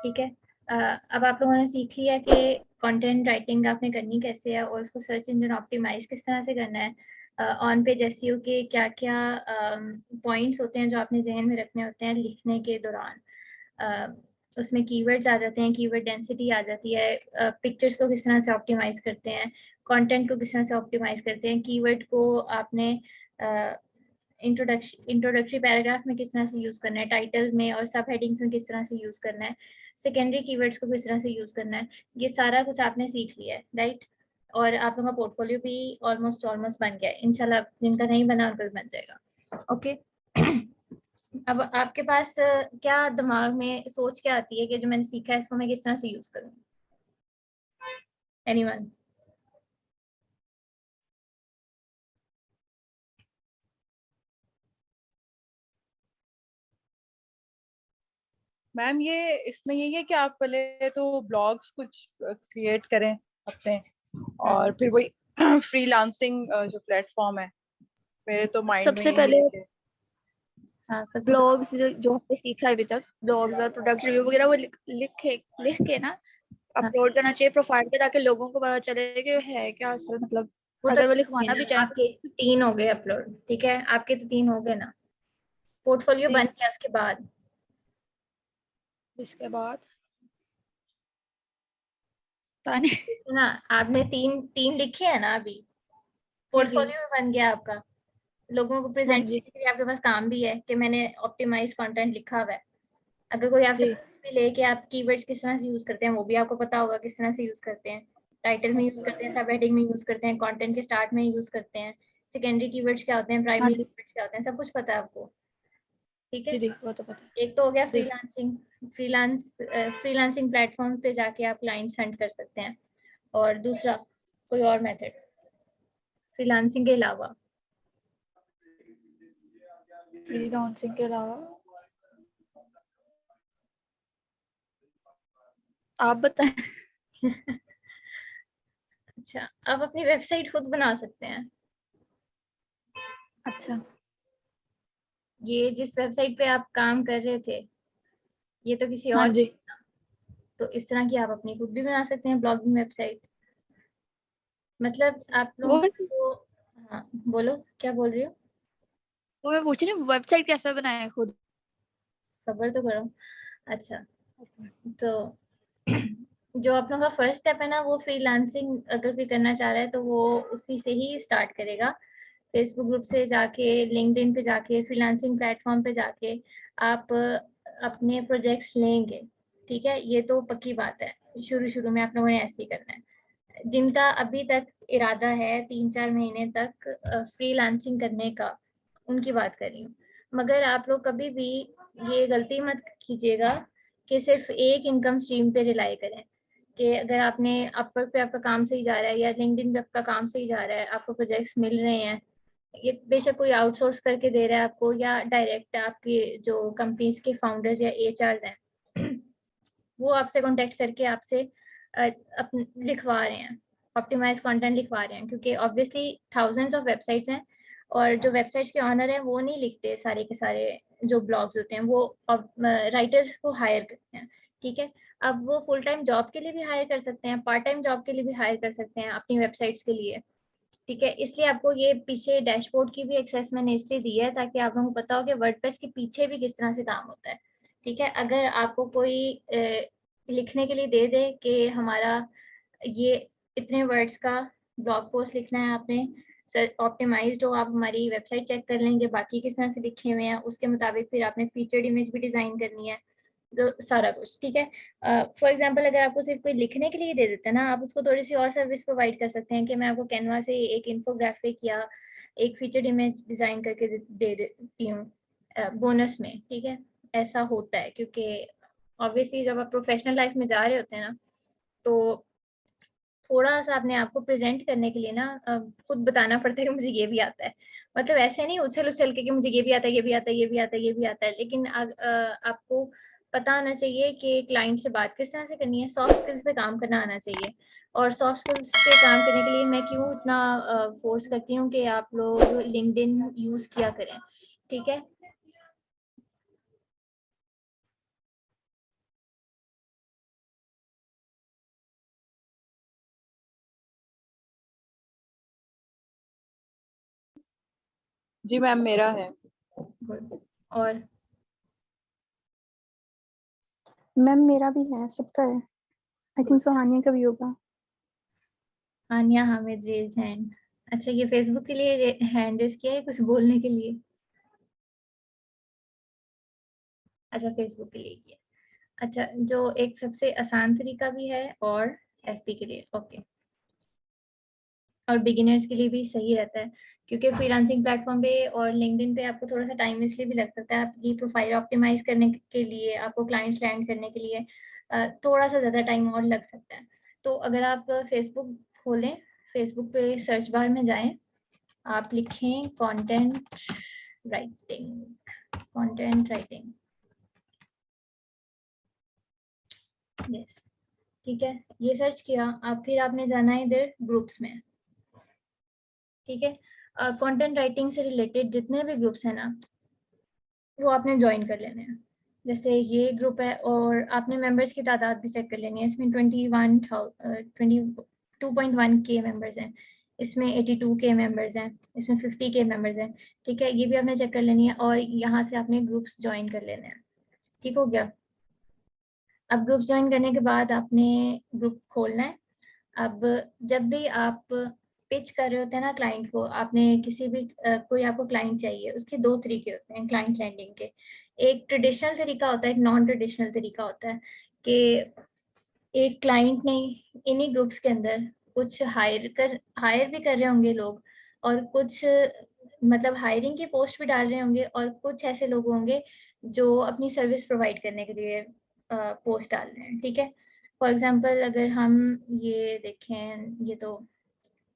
ठीक है। अब आप लोगों ने सीख लिया कि कंटेंट राइटिंग आपने करनी कैसे है और उसको सर्च इंजन ऑप्टिमाइज किस तरह से करना है। ऑन पेज एसईओ के क्या क्या पॉइंट्स होते हैं जो आपने जहन में रखने होते हैं लिखने के दौरान। उसमें कीवर्ड्स आ जाते हैं, कीवर्ड डेंसिटी आ जाती है, पिक्चर्स को किस तरह से ऑप्टिमाइज करते हैं, कंटेंट को किस तरह से ऑप्टिमाइज करते हैं, कीवर्ड को आपने इंट्रोडक्टरी पैराग्राफ में किस तरह से यूज़ करना है, टाइटल में और सब हेडिंग्स में किस तरह से यूज़ करना है, सेकेंडरी कीवर्ड्स को किस तरह से यूज़ करना है, ये सारा कुछ आपने सीख लिया है, राइट। और आप लोगों का पोर्टफोलियो भी ऑलमोस्ट बन गया है इंशाल्लाह। जिनका नहीं बना उनका भी बन जाएगा। ओके। अब आपके पास क्या दिमाग में सोच क्या आती है कि जो मैंने सीखा है इसको मैं किस तरह से यूज करूँ? एनीवन? मैम ये इसमें यही है कि आप पहले तो ब्लॉग्स कुछ क्रिएट करें अपने, और फिर वही फ्रीलांसिंग जो प्लेटफॉर्म है, मेरे तो माइंड में सबसे यही पहले है कि हाँ, सबसे ब्लॉग्स जो हमने सीखा है अभी तक, ब्लॉग्स और प्रोडक्ट रिव्यू वगैरह, वो लिख के ना हाँ, अपलोड करना चाहिए प्रोफाइल पे, ताकि लोगों को पता चले कि है क्या असल, मतलब वो तो अगर वो ठीक है लिखवाना भी ना। चाहें। आपके 3 हो गए अपलोड, ठीक है, आपके तो 3 हो गए ना। पोर्टफोलियो जी, बन गया उसके बाद? इसके बाद ताने ना, आपने 3 लिखे हैं ना अभी। जी जी पोर्टफोलियो बन गया आपका। लोगों को हाँ प्रेजेंट जी करने के लिए आपके पास काम भी है कि मैंने ऑप्टिमाइज कंटेंट लिखा हुआ है। अगर कोई आपसे जी पूछ भी ले कि आप कीवर्ड्स किस तरह से यूज करते हैं, वो भी आपको पता होगा किस तरह से यूज करते हैं। टाइटल में यूज करते हैं, सब हेडिंग में यूज करते हैं, कंटेंट के स्टार्ट में यूज करते हैं, सेकेंडरी कीवर्ड्स क्या होते हैं, हाँ प्राइमरी जी कीवर्ड्स क्या होते हैं, सब कुछ पता है आपको। ठीक है। जी जी, वो तो पता एक तो हो गया है। जी फ्रीलांसिंग। फ्रीलांसिंग प्लेटफॉर्म पे जाके आप क्लाइंट्स हंट कर सकते हैं। और दूसरा कोई और मेथड फ्रीलांसिंग के अलावा? फ्रीलांसिंग के अलावा आप बताएं। अच्छा, आप अपनी वेबसाइट खुद बना सकते हैं। अच्छा ये जिस वेबसाइट पे आप काम कर रहे थे, ये तो किसी हाँ और जी, की था। तो इस तरह की आप अपनी खुद भी बना सकते हैं ब्लॉगिंग वेबसाइट। मतलब आप लोगों वो को। हाँ, बोलो क्या बोल रही हो? वो मैं पूछ रही हूँ, वेबसाइट कैसे बनाए खुद। सब्र तो करो। अच्छा, तो जो आप लोगों का फर्स्ट स्टेप है ना, वो फ्रीलांसिंग अगर कोई करना चाह रहा है तो वो उसी से ही स्टार्ट करेगा। फेसबुक ग्रुप से जाके, लिंक्डइन पे जाके, फ्रीलांसिंग प्लेटफॉर्म पे जाके आप अपने प्रोजेक्ट्स लेंगे। ठीक है, ये तो पक्की बात है। शुरू शुरू में आप लोगों ने ऐसे ही करना है। जिनका अभी तक इरादा है 3-4 महीने तक फ्रीलांसिंग करने का, उनकी बात कर रही हूँ। मगर आप लोग कभी भी ये गलती मत कीजिएगा कि सिर्फ एक इनकम स्ट्रीम पे रिलाई करें। कि अगर आपने अपवर्क पे आपका काम सही जा रहा है या लिंक्डइन पे आपका काम सही जा रहा है, आपको प्रोजेक्ट्स मिल रहे हैं, ये बेशक कोई आउटसोर्स करके दे रहा है आपको या डायरेक्ट आपके जो कंपनीज के फाउंडर्स या एचआरस हैं वो आपसे कांटेक्ट करके आपसे लिखवा रहे हैं, ऑप्टिमाइज कंटेंट लिखवा रहे हैं, क्योंकि ऑब्वियसली थाउजेंड्स ऑफ वेबसाइट्स हैं। और जो वेबसाइट्स के ऑनर हैं वो नहीं लिखते सारे के सारे जो ब्लॉग्स होते हैं, वो राइटर्स को हायर करते हैं। ठीक है। अब वो फुल टाइम जॉब के लिए भी हायर कर सकते हैं, पार्ट टाइम जॉब के लिए भी हायर कर सकते हैं अपनी वेबसाइट्स के लिए। ठीक है, इसलिए आपको ये पीछे डैशबोर्ड की भी एक्सेस मैंने इसलिए दी है ताकि आप लोगों को पता हो कि वर्डप्रेस के पीछे भी किस तरह से काम होता है। ठीक है, अगर आपको कोई लिखने के लिए दे दे कि हमारा ये इतने वर्ड्स का ब्लॉग पोस्ट लिखना है, आपने ऑप्टिमाइज्ड हो, आप हमारी वेबसाइट चेक कर लेंगे बाकी किस तरह से लिखे हुए हैं, उसके मुताबिक फिर आपने फीचर्ड इमेज भी डिज़ाइन करनी है, तो सारा कुछ। ठीक है। फॉर एग्जांपल अगर आपको सिर्फ कोई लिखने के लिए दे देते हैं ना, आप उसको थोड़ी सी और सर्विस प्रोवाइड कर सकते हैं कि मैं आपको कैनवा से एक इन्फोग्राफिक या एक फीचर्ड इमेज डिज़ाइन करके दे देती हूँ बोनस में। ठीक है, ऐसा होता है क्योंकि ऑब्वियसली जब आप प्रोफेशनल लाइफ में जा रहे होते हैं ना, तो थोड़ा सा अपने आप को प्रेजेंट करने के लिए ना खुद बताना पड़ता है कि मुझे ये भी आता है। मतलब ऐसे नहीं उछल उछल के कि मुझे ये भी आता है, ये भी आता है, ये भी आता है, ये भी आता है, लेकिन आपको पता आना चाहिए कि क्लाइंट से बात किस तरह से करनी है, सॉफ्ट स्किल्स पे काम करना आना चाहिए। और सॉफ्ट स्किल्स पे काम करने के लिए मैं क्यों इतना फोर्स करती हूँ कि आप लोग लिंक्डइन यूज किया करें। ठीक है। जी मैम मेरा है। गुड। और मैम मेरा भी है, सबका है। आई थिंक सो हानिया का भी होगा। आनिया हामिद रेज हैंड। अच्छा, ये फेसबुक के लिए हैंड रेज किया है कुछ बोलने के लिए? अच्छा, फेसबुक के लिए किया। अच्छा, जो एक सबसे आसान तरीका भी है और एफपी के लिए, ओके, और बिगिनर्स के लिए भी सही रहता है, क्योंकि फ्रीलांसिंग प्लेटफॉर्म पे और लिंक्डइन पे आपको थोड़ा सा टाइम इसलिए भी लग सकता है, आपकी प्रोफाइल ऑप्टिमाइज करने के लिए, आपको क्लाइंट्स लैंड करने के लिए थोड़ा सा ज़्यादा टाइम और लग सकता है। तो अगर आप फेसबुक खोलें, फेसबुक पे सर्च बार में जाएं, आप लिखें content writing, content writing, yes, ठीक है, ये सर्च किया आप, फिर आपने जाना है इधर ग्रुप्स में, ठीक है। कंटेंट राइटिंग से रिलेटेड जितने भी ग्रुप्स हैं ना, वो आपने ज्वाइन कर लेने हैं। जैसे ये ग्रुप है, और आपने मेंबर्स की तादाद भी चेक कर लेनी है। इसमें 22.1 के मेंबर्स हैं, इसमें 82 के मेंबर्स हैं, इसमें 50 के मेंबर्स हैं, ठीक है। ये भी आपने चेक कर लेनी है, और यहाँ से आपने ग्रुप्स ज्वाइन कर लेने हैं, ठीक हो गया। अब ग्रुप ज्वाइन करने के बाद आपने ग्रुप खोलना है। अब जब भी आप पिच कर रहे होते हैं ना क्लाइंट को, आपने किसी भी कोई आपको क्लाइंट चाहिए, उसके दो तरीके होते हैं क्लाइंट लैंडिंग के। एक ट्रेडिशनल तरीका होता है, एक नॉन ट्रेडिशनल तरीका होता है, कि एक क्लाइंट ने इन्हीं ग्रुप्स के अंदर कुछ हायर भी कर रहे होंगे लोग, और कुछ मतलब हायरिंग की पोस्ट भी डाल रहे होंगे, और कुछ ऐसे लोग होंगे जो अपनी सर्विस प्रोवाइड करने के लिए पोस्ट डाल रहे हैं, ठीक है। फॉर एग्जांपल अगर हम ये देखें, ये तो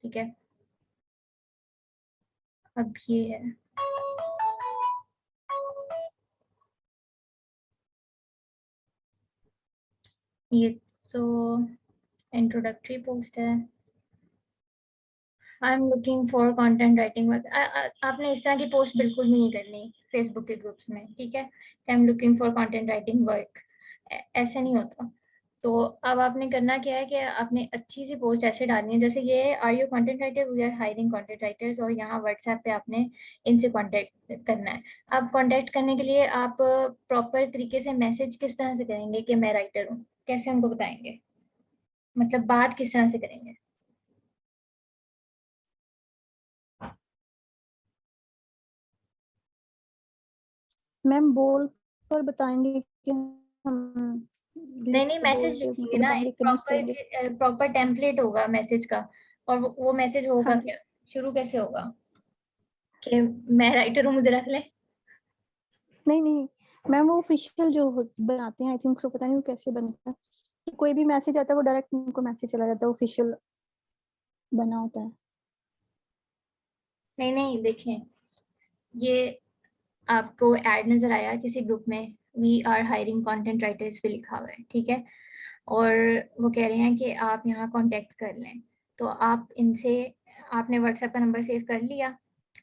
ठीक है, अब ये है, ये तो इंट्रोडक्टरी पोस्ट है, I am looking for content writing work. आपने इस तरह की पोस्ट बिल्कुल भी नहीं करनी फेसबुक के ग्रुप्स में, ठीक है। I am looking for content writing work, ऐसे नहीं होता। तो अब आपने करना क्या है कि आपने अच्छी सी पोस्ट ऐसे डालनी है, जैसे ये are you content writer, we are hiring content writers, और यहाँ व्हाट्सएप पे आपने इनसे कांटेक्ट करना है। अब कांटेक्ट करने के लिए आप प्रॉपर तरीके से मैसेज किस तरह से करेंगे कि मैं राइटर हूँ, कैसे उनको बताएंगे, मतलब बात किस तरह से करेंगे? मैम बोल कर बताएंगे कि हम लिख नहीं, के मैसेज बोल के लिखेंगे उनको ना, बताएंगे, एक कन्विंस करेंगे। प्रॉपर टेम्पलेट होगा मैसेज का। और वो मैसेज हाँ होगा जी। क्या, शुरू कैसे होगा कि मैं राइटर हूँ मुझे रख ले? नहीं नहीं मैम, वो ऑफिशियल जो बनाते हैं, आई थिंक सो, पता नहीं वो कैसे बनता है, कि कोई भी मैसेज आता है वो डायरेक्ट उनको मैसेज चला जाता है, ऑफिशियल बना होता है। नहीं नहीं, देखें, ये आपको ऐड नजर आया किसी ग्रुप में, we are hiring content writers पे लिखा हुआ है, ठीक है। और वो कह रहे हैं कि आप यहाँ कांटेक्ट कर लें, तो आप इनसे, आपने व्हाट्सएप का नंबर सेव कर लिया,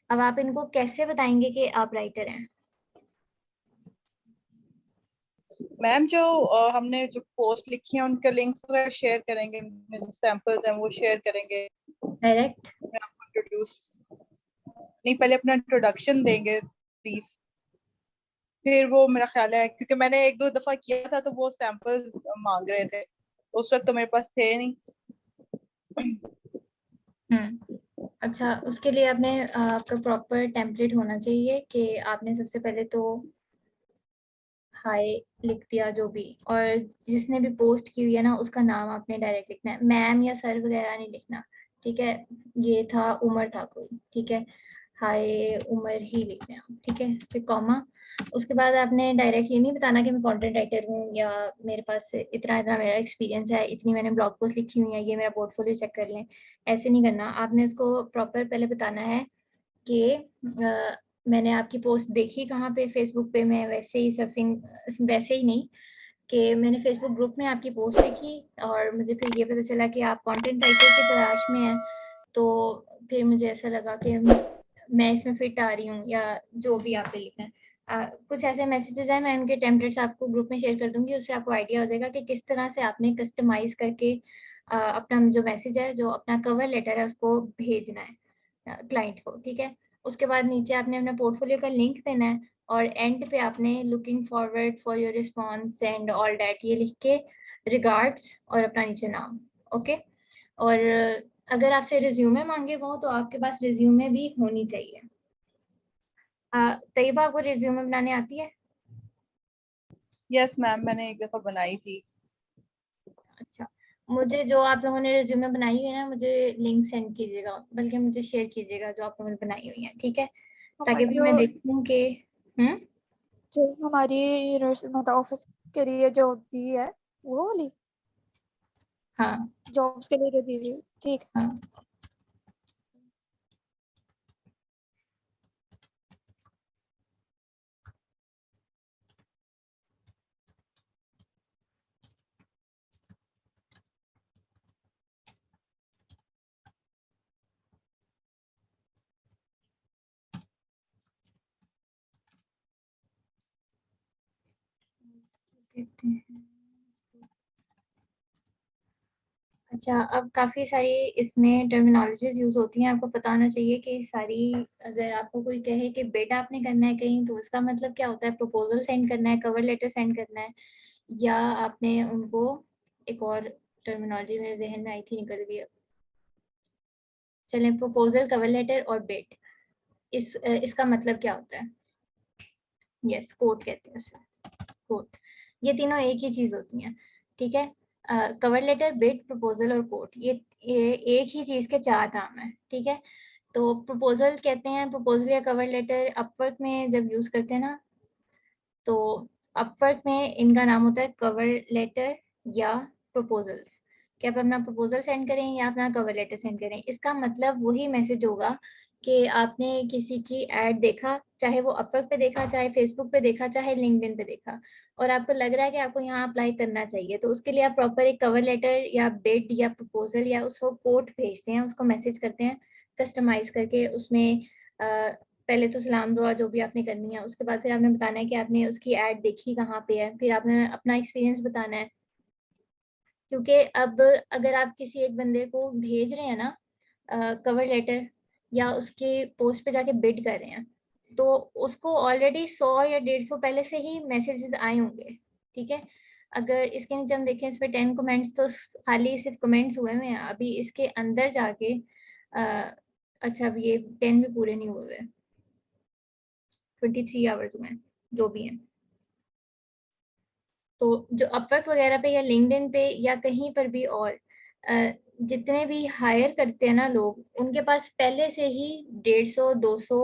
अब आप इनको कैसे बताएंगे कि आप राइटर हैं? मैम जो हमने जो पोस्ट लिखी है उनके लिंक्स वगैरह शेयर करेंगे, जो सैंपल्स हैं वो शेयर करेंगे। डायरेक्ट? आपको इंट्रोड्यूस नहीं, पहले अपना इंट्रोडक्शन देंगे ब्रीफ, फिर वो मेरा ख्याल है, क्योंकि मैंने एक दो दफा किया था तो वो सैंपल्स मांग रहे थे, उस वक्त तो मेरे पास थे नहीं। अच्छा, उसके लिए आपने आपका प्रॉपर टेम्पलेट होना चाहिए कि आपने सबसे पहले तो हाय लिख दिया जो भी, और जिसने भी पोस्ट की हुई है ना उसका नाम आपने डायरेक्ट लिखना है, मैम या सर वगैरह नहीं लिखना, ठीक है। ये था उमर था कोई, ठीक है, हाय उमर ही लिखना है, ठीक है, फिर कॉमा। उसके बाद आपने डायरेक्ट ये नहीं बताना कि मैं कंटेंट राइटर हूँ, या मेरे पास इतना इतना मेरा एक्सपीरियंस है, इतनी मैंने ब्लॉग पोस्ट लिखी हुई है, ये मेरा पोर्टफोलियो चेक कर लें, ऐसे नहीं करना। आपने इसको प्रॉपर पहले बताना है कि मैंने आपकी पोस्ट देखी कहाँ पे, फेसबुक पे, मैं वैसे ही सर्फिंग, वैसे ही नहीं, कि मैंने फेसबुक ग्रुप में आपकी पोस्ट देखी, और मुझे फिर ये पता चला कि आप कंटेंट राइटर की तलाश में हैं, तो फिर मुझे ऐसा लगा कि मैं इसमें फिट आ रही हूँ, या जो भी आप पे लिखना है। कुछ ऐसे मैसेजेस हैं, मैं उनके टेम्पलेट्स आपको ग्रुप में शेयर कर दूंगी, उससे आपको आइडिया हो जाएगा कि किस तरह से आपने कस्टमाइज करके अपना जो मैसेज है, जो अपना कवर लेटर है, उसको भेजना है क्लाइंट को, ठीक है। उसके बाद नीचे आपने अपना पोर्टफोलियो का लिंक देना है और एंड पे आपने looking forward for your response and all that ये लिख के रिगार्ड्स और अपना नीचे नाम। ओके। और अगर आपसे रिज्यूमे मांगे वो तो आपके पास रिज्यूमे भी होनी चाहिए। तैयबा, आपको रिज्यूमे बनाने आती है? यस मैम, मैंने एक दफा बनाई थी। अच्छा, मुझे जो आप लोगों ने रिज्यूमे बनाई है ना, मुझे लिंक सेंड कीजिएगा, बल्कि मुझे शेयर कीजिएगा जो आप लोगों ने बनाई हुई है, ठीक है? ताकि फिर मैं देखूं कि जो हमारी यूनिवर्सिटी मतलब ऑफिस के लिए जो होती है वो वाली हाँ जॉब्स के लिए जो दीजिए, ठीक है। हाँ। देखते हैं। अच्छा, अब काफ़ी सारी इसमें टर्मिनोलॉजीज यूज़ होती हैं, आपको पता होना चाहिए कि सारी। अगर आपको कोई कहे कि बेटा आपने करना है कहीं, तो उसका मतलब क्या होता है? प्रपोजल सेंड करना है, कवर लेटर सेंड करना है, या आपने उनको एक और टर्मिनोलॉजी मेरे जहन में आई थी, निकल गई अब। चलें, प्रपोजल, कवर लेटर और बेट, इसका मतलब क्या होता है? यस, कोट कहते हैं उसे, कोट। ये तीनों एक ही चीज़ होती हैं, ठीक है? कवर लेटर, बिड, प्रपोजल और कोट, ये एक ही चीज़ के चार नाम हैं, ठीक है? तो प्रपोजल कहते हैं, प्रपोजल या कवर लेटर अपवर्क में जब यूज़ करते हैं ना, तो अपवर्क में इनका नाम होता है कवर लेटर या प्रपोजल्स। कि आप अपना प्रपोजल सेंड करें या अपना कवर लेटर सेंड करें, इसका मतलब वही मैसेज होगा कि आपने किसी की एड देखा, चाहे वो अपवर्क पे देखा, चाहे फेसबुक पे देखा, चाहे लिंक्डइन पे देखा, और आपको लग रहा है कि आपको यहाँ अप्लाई करना चाहिए, तो उसके लिए आप प्रॉपर एक कवर लेटर या बिड या प्रपोजल या उसको कोट भेजते हैं, उसको मैसेज करते हैं कस्टमाइज करके। उसमें पहले तो सलाम दुआ जो भी आपने करनी है, उसके बाद फिर आपने बताना है कि आपने उसकी ऐड देखी कहाँ पे है, फिर आपने अपना एक्सपीरियंस बताना है। क्योंकि अब अगर आप किसी एक बंदे को भेज रहे हैं ना कवर लेटर, या उसके पोस्ट पे जाके बिड कर रहे हैं, तो उसको ऑलरेडी 100 या 150 पहले से ही मैसेजेस आए होंगे, ठीक है? अगर इसके नीचे हम देखें, इस पे 10 कमेंट्स तो खाली सिर्फ कमेंट्स हुए हुए हैं, अभी इसके अंदर जाके अच्छा, अब ये 10 भी पूरे नहीं हुए हुए, 23 आवर्स हुए हैं, जो भी हैं। तो जो अपवर्क वगैरह पे या लिंक्डइन पे या कहीं पर भी और जितने भी हायर करते हैं ना लोग, उनके पास पहले से ही 150-200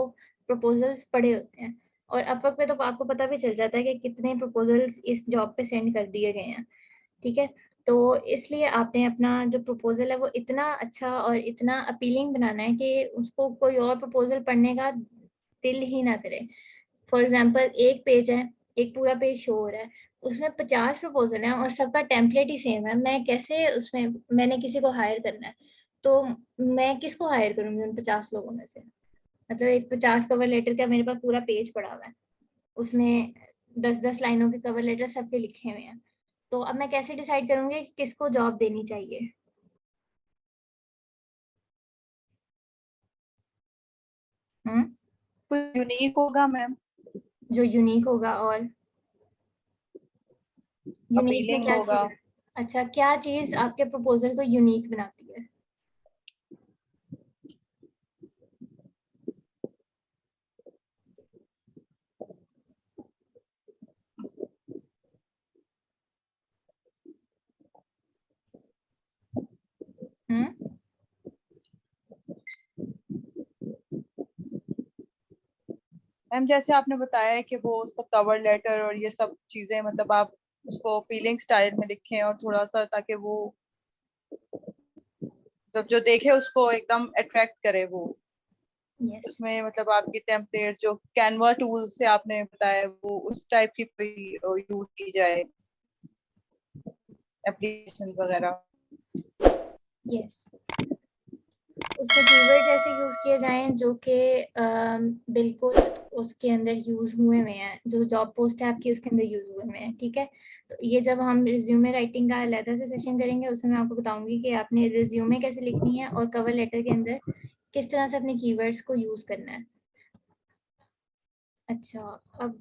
प्रपोजल्स पड़े होते हैं। और अपवर्क पे तो आपको पता भी चल जाता है कि कितने प्रपोजल्स इस जॉब पे सेंड कर दिए गए हैं, ठीक है? तो इसलिए आपने अपना जो प्रपोजल है वो इतना अच्छा और इतना अपीलिंग बनाना है कि उसको कोई और प्रपोजल पढ़ने का दिल ही ना करे। फॉर एग्जाम्पल, एक पेज है, एक पूरा पेज शो हो रहा है, उसमें 50 प्रपोजल हैं और सबका टेम्पलेट ही सेम है, मैं कैसे उसमें, मैंने किसी को हायर करना है, तो मैं किसको हायर करूंगी उन 50 लोगों में से? मतलब एक 50 कवर लेटर का मेरे पास पूरा पेज पड़ा हुआ है, उसमें 10-10 लाइनों के कवर लेटर सबके लिखे हुए हैं, तो अब मैं कैसे डिसाइड करूंगी कि किसको जॉब देनी चाहिए? कुछ यूनिक होगा मैम, जो यूनिक होगा, और यूनिक में अपीलिंग क्या चीज होगा। है? अच्छा, क्या चीज आपके प्रपोजल को यूनिक बनाती है? हम्म मैम जैसे आपने बताया है कि वो उसका कवर लेटर और ये सब चीजें, मतलब आप उसको अपीलिंग स्टाइल में लिखें और थोड़ा सा, ताकि वो मतलब जो देखे उसको एकदम अट्रैक्ट करे वो। यस। उसमें मतलब आपकी टेम्पलेट जो कैनवा टूल से आपने बताया, वो उस टाइप की कोई यूज की जाए, एप्लीकेशन वगैरह। यस, उसके कीवर्ड ऐसे यूज किए जाएं जो कि बिल्कुल उसके अंदर यूज हुए हुए हैं, जो जॉब पोस्ट है आपकी उसके अंदर यूज हुए हुए हैं, ठीक है? तो ये जब हम रिज्यूमे राइटिंग का अलग से सेशन करेंगे, उसमें मैं आपको बताऊंगी कि आपने रिज्यूमे कैसे लिखनी है और कवर लेटर के अंदर किस तरह से अपने कीवर्ड्स को यूज करना है। अच्छा, अब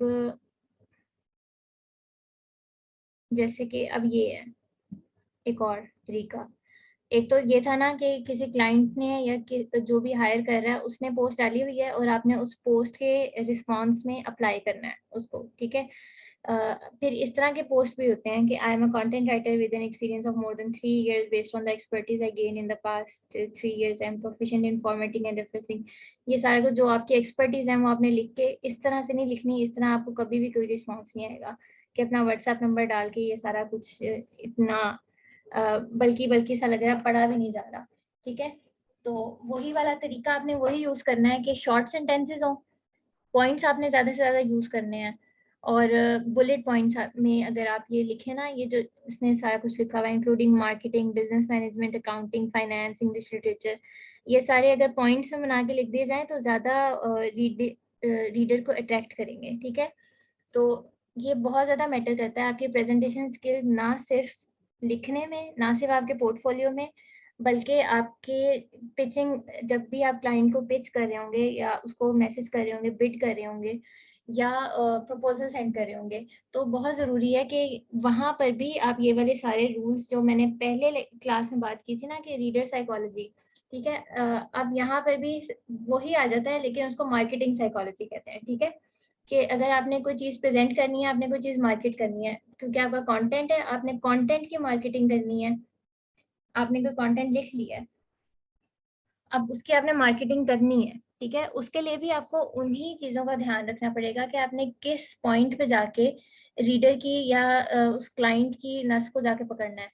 जैसे कि अब ये है एक और तरीका। एक तो ये था ना कि किसी क्लाइंट ने या जो भी हायर कर रहा है उसने पोस्ट डाली हुई है और आपने उस पोस्ट के रिस्पॉन्स में अप्लाई करना है उसको, ठीक है। फिर इस तरह के पोस्ट भी होते हैं कि I am a content writer with an experience of more than 3 years based on the expertise I gain in the past 3 years, I am proficient in formatting and refreshing. ये सारा कुछ जो आपकी एक्सपर्टीज है वो आपने लिख के इस तरह से नहीं लिखनी, इस तरह आपको कभी भी कोई रिस्पॉन्स नहीं आएगा कि अपना व्हाट्सएप नंबर डाल के ये सारा कुछ इतना बल्कि बल्कि सा लग रहा है, पढ़ा भी नहीं जा रहा, ठीक है। तो वही वाला तरीका आपने वही यूज करना है कि शॉर्ट सेंटेंसेस हो, पॉइंट्स आपने ज्यादा से ज्यादा यूज करने हैं और बुलेट पॉइंट्स में अगर आप ये लिखे ना, ये जो इसने सारा कुछ लिखा हुआ है including marketing, business management, accounting, finance, English literature, ये सारे अगर पॉइंट्स में बना के लिख दिए जाएं तो ज्यादा रीडर को अट्रैक्ट करेंगे, ठीक है। तो ये बहुत ज़्यादा मैटर करता है आपकी प्रेजेंटेशन स्किल, ना सिर्फ लिखने में, ना सिर्फ आपके पोर्टफोलियो में, बल्कि आपके पिचिंग, जब भी आप क्लाइंट को पिच कर रहे होंगे या उसको मैसेज कर रहे होंगे, बिड कर रहे होंगे या प्रपोजल सेंड कर रहे होंगे, तो बहुत ज़रूरी है कि वहाँ पर भी आप ये वाले सारे रूल्स जो मैंने पहले क्लास में बात की थी ना कि रीडर साइकोलॉजी, ठीक है। अब यहाँ पर भी वही आ जाता है लेकिन उसको मार्केटिंग साइकोलॉजी कहते हैं, ठीक है। कि अगर आपने कोई चीज़ प्रेजेंट करनी है, आपने कोई चीज़ मार्केट करनी है, क्योंकि आपका कंटेंट है, आपने कंटेंट की मार्केटिंग करनी है, आपने कोई कंटेंट लिख लिया है, अब उसकी आपने मार्केटिंग करनी है, ठीक है। उसके लिए भी आपको उन्हीं चीज़ों का ध्यान रखना पड़ेगा कि आपने किस पॉइंट पे जाके रीडर की या उस क्लाइंट की नस को जाके पकड़ना है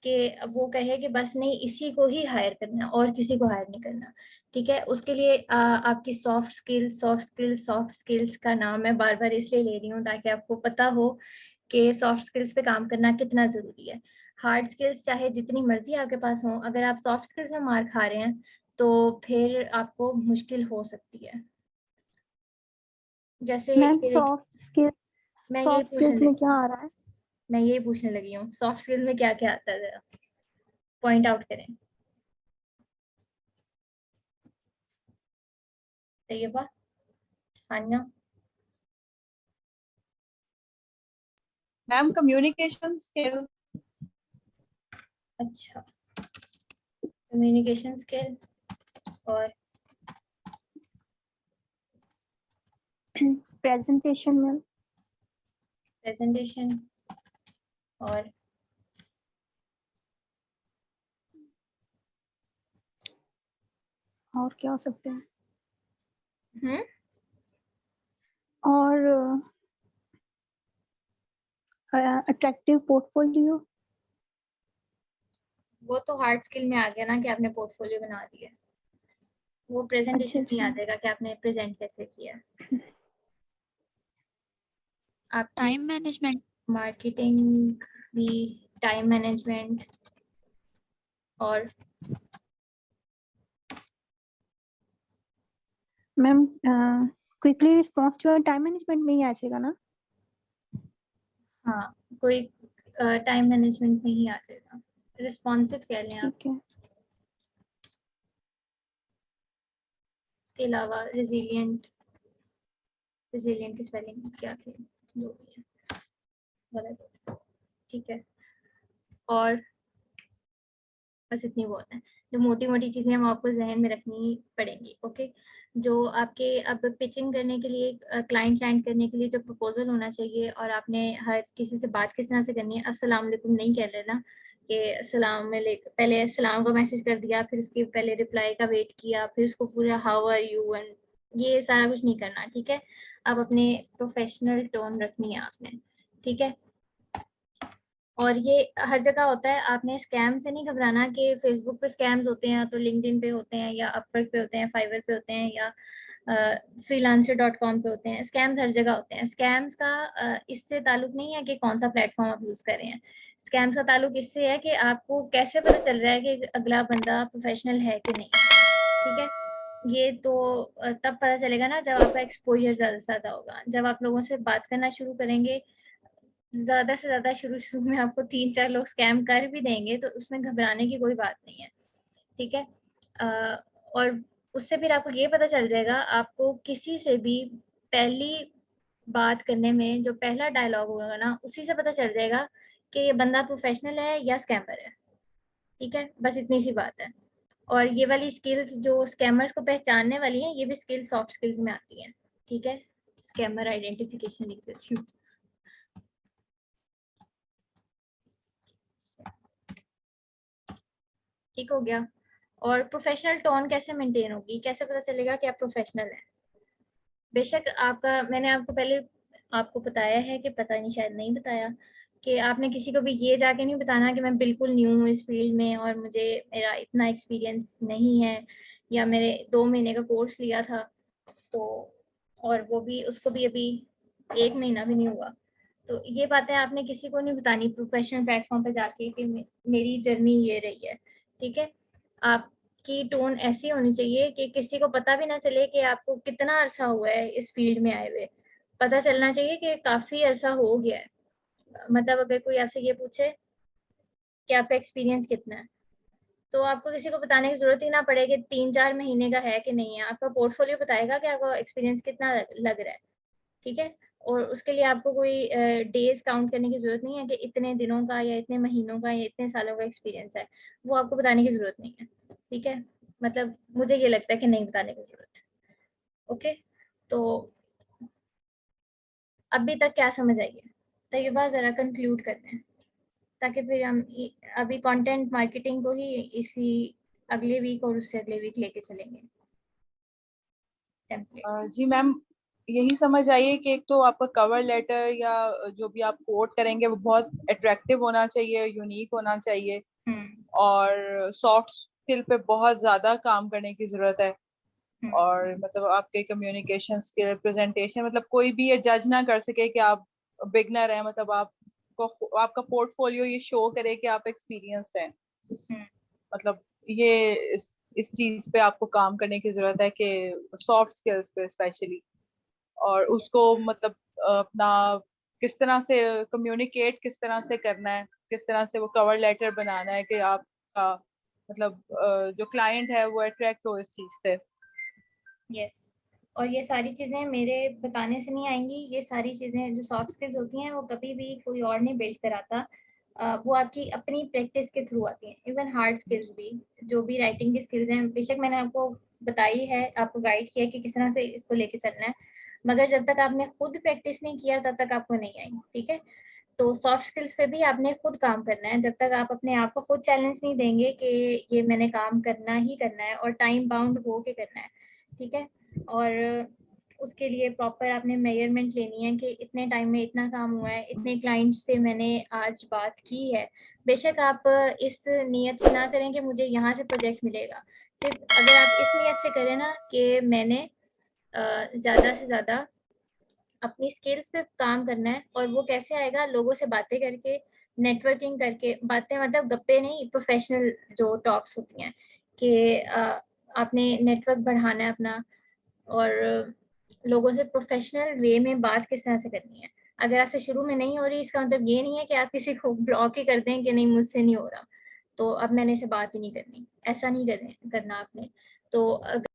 कि वो कहे कि बस नहीं, इसी को ही हायर करना है और किसी को हायर नहीं करना, ठीक है। उसके लिए आपकी सॉफ्ट स्किल्स का नाम मैं बार बार इसलिए ले रही हूँ ताकि आपको पता हो कि सॉफ्ट स्किल्स पे काम करना कितना ज़रूरी है। हार्ड स्किल्स चाहे जितनी मर्जी आपके पास हो, अगर आप सॉफ्ट स्किल्स में मार खा रहे हैं तो फिर आपको मुश्किल हो सकती है। जैसे मैम ये देखिए, मैं यही सॉफ्ट पूछने स्किल्स में लगी क्या आ रहा है? मैं यही पूछने लगी हूँ, सॉफ्ट स्किल में क्या क्या आता है, जरा पॉइंट आउट करें। तैयबा, हान्या। मैम कम्युनिकेशन स्किल, अच्छा, कम्युनिकेशन स्किल और प्रेजेंटेशन में प्रेजेंटेशन और और क्या हो सकते हैं? हम्म, और अट्रैक्टिव पोर्टफोलियो। वो तो हार्ड स्किल में आ गया ना कि आपने पोर्टफोलियो बना दिया, वो अच्छा प्रेजेंटेशन में आ अच्छा। जाएगा कि आपने प्रेजेंट कैसे किया। आपकी टाइम मैनेजमेंट। मार्केटिंग भी, टाइम मैनेजमेंट और मैम क्विकली रिस्पॉन्स जो है टाइम मैनेजमेंट में ही आ जाएगा ना? हाँ, कोई टाइम मैनेजमेंट में ही आ जाएगा, रिस्पॉन्सिव कह लें आप। ठीक है। उसके अलावा रेजिलिएंट, रेजिलिएंट की स्पेलिंग क्या थी, जो भी है गलत है, ठीक है। और बस इतनी बहुत है, जो मोटी मोटी चीज़ें हैं वो आपको जहन में रखनी पड़ेंगी, ओके। जो आपके अब पिचिंग करने के लिए, क्लाइंट लैंड करने के लिए जो प्रपोजल होना चाहिए, और आपने हर किसी से बात किस तरह से करनी है, अस्सलाम वालेकुम नहीं कह लेना कि अस्सलाम में पहले अस्सलाम का मैसेज कर दिया, फिर उसके पहले रिप्लाई का वेट किया, फिर उसको पूरा हाउ आर यू एंड ये सारा कुछ नहीं करना, ठीक है। आप अपने प्रोफेशनल टोन रखनी है आपने, ठीक है। और ये हर जगह होता है, आपने स्कैम से नहीं घबराना कि फेसबुक पे स्कैम्स होते हैं तो लिंक्डइन पे होते हैं या अपवर्क पे होते हैं, फाइवर पे होते हैं या freelancer.com पे होते हैं। स्कैम्स हर जगह होते हैं। स्कैम्स का इससे ताल्लुक नहीं है कि कौन सा प्लेटफॉर्म आप यूज़ कर रहे हैं। स्कैम्स का ताल्लुक इससे है कि आपको कैसे पता चल रहा है कि अगला बंदा प्रोफेशनल है कि नहीं, ठीक है। ये तो तब पता चलेगा ना जब आपका एक्सपोजर ज़्यादा से ज़्यादा होगा, जब आप लोगों से बात करना शुरू करेंगे ज़्यादा से ज़्यादा, शुरू में आपको 3-4 लोग स्कैम कर भी देंगे तो उसमें घबराने की कोई बात नहीं है, ठीक है। और उससे फिर आपको ये पता चल जाएगा, आपको किसी से भी पहली बात करने में जो पहला डायलॉग होगा ना, उसी से पता चल जाएगा कि ये बंदा प्रोफेशनल है या स्कैमर है। ठीक है, बस इतनी सी बात है। और ये वाली स्किल्स जो स्कैमर्स को पहचानने वाली हैं, ये भी स्किल्स सॉफ्ट स्किल्स में आती हैं। ठीक है, स्कैमर आइडेंटिफिकेशन लिख देती हूँ। ठीक हो गया। और प्रोफेशनल टोन कैसे मेंटेन होगी, कैसे पता चलेगा कि आप प्रोफेशनल हैं? बेशक आपका, मैंने आपको पहले आपको बताया है कि पता नहीं, शायद नहीं बताया, कि आपने किसी को भी ये जाके नहीं बताना कि मैं बिल्कुल न्यू हूँ इस फील्ड में और मुझे मेरा इतना एक्सपीरियंस नहीं है, या मेरे 2 महीने का कोर्स लिया था तो, और वो भी उसको भी अभी 1 महीना भी नहीं हुआ। तो ये बातें आपने किसी को नहीं बतानी प्रोफेशनल प्लेटफॉर्म पे जाके कि मेरी जर्नी ये रही है। ठीक है, आपकी टोन ऐसी होनी चाहिए कि किसी को पता भी ना चले कि आपको कितना अरसा हुआ है इस फील्ड में आए हुए। पता चलना चाहिए कि काफ़ी अरसा हो गया है। मतलब अगर कोई आपसे ये पूछे कि आपका एक्सपीरियंस कितना है, तो आपको किसी को बताने की ज़रूरत ही ना पड़े कि 3-4 महीने का है कि नहीं है। आपका पोर्टफोलियो बताएगा कि आपका एक्सपीरियंस कितना लग रहा है। ठीक है, और उसके लिए आपको कोई डेज़ काउंट करने की ज़रूरत नहीं है कि इतने दिनों का या इतने महीनों का या इतने सालों का एक्सपीरियंस है। वो आपको बताने की ज़रूरत नहीं है। ठीक है, मतलब मुझे ये लगता है कि नहीं बताने की ज़रूरत। ओके, तो अभी तक क्या समझ आई है? तैयबा ज़रा कंक्लूड करते हैं, ताकि फिर हम अभी कंटेंट मार्केटिंग को ही इसी अगले वीक और उससे अगले वीक लेके चलेंगे टेम्पलेट्स। जी मैम, यही समझ आइए कि एक तो आपका कवर लेटर या जो भी आप कोट करेंगे वो बहुत अट्रैक्टिव होना चाहिए, यूनिक होना चाहिए, और सॉफ्ट स्किल पे बहुत ज्यादा काम करने की जरूरत है। और मतलब आपके कम्युनिकेशन स्किल, प्रेजेंटेशन, मतलब कोई भी ये जज ना कर सके कि आप बिगनर हैं। मतलब आपको आपका पोर्टफोलियो ये शो करे कि आप एक्सपीरियंस्ड हैं। मतलब ये इस चीज पे आपको काम करने की जरूरत है कि सॉफ्ट स्किल्स पे स्पेशली। और उसको मतलब अपना किस तरह से कम्युनिकेट किस तरह से करना है, किस तरह से वो कवर लेटर बनाना है कि आपका मतलब जो क्लाइंट है वो अट्रैक्ट हो इस चीज से। यस, और ये सारी चीज़ें मेरे बताने से नहीं आएंगी। ये सारी चीज़ें जो सॉफ्ट स्किल्स होती हैं वो कभी भी कोई और नहीं बिल्ड कराता। वो आपकी अपनी प्रैक्टिस के थ्रू आती हैं। इवन हार्ड स्किल्स भी, जो भी राइटिंग की स्किल्स हैं, बेशक मैंने आपको बताई है, आपको गाइड किया है कि किस तरह से इसको लेके चलना है, मगर जब तक आपने खुद प्रैक्टिस नहीं किया तब तक आपको नहीं आई। ठीक है, तो सॉफ्ट स्किल्स पे भी आपने खुद काम करना है। जब तक आप अपने आप को खुद चैलेंज नहीं देंगे कि ये मैंने काम करना ही करना है और टाइम बाउंड हो के करना है। ठीक है, और उसके लिए प्रॉपर आपने मेजरमेंट लेनी है कि इतने टाइम में इतना काम हुआ है, इतने क्लाइंट्स से मैंने आज बात की है। बेशक आप इस नीयत से ना करें कि मुझे यहाँ से प्रोजेक्ट मिलेगा। सिर्फ अगर आप इस नीयत से करें ना कि मैंने ज़्यादा से ज़्यादा अपनी स्किल्स पे काम करना है, और वो कैसे आएगा, लोगों से बातें करके, नेटवर्किंग करके। बातें मतलब गप्पे नहीं, प्रोफेशनल जो टॉक्स होती हैं कि आपने नेटवर्क बढ़ाना है अपना, और लोगों से प्रोफेशनल वे में बात किस तरह से करनी है। अगर आपसे शुरू में नहीं हो रही, इसका मतलब ये नहीं है कि आप किसी को ब्लॉक ही कर दें कि नहीं मुझसे नहीं हो रहा तो अब मैंने इसे बात ही नहीं करनी। ऐसा नहीं करना आपने। तो अगर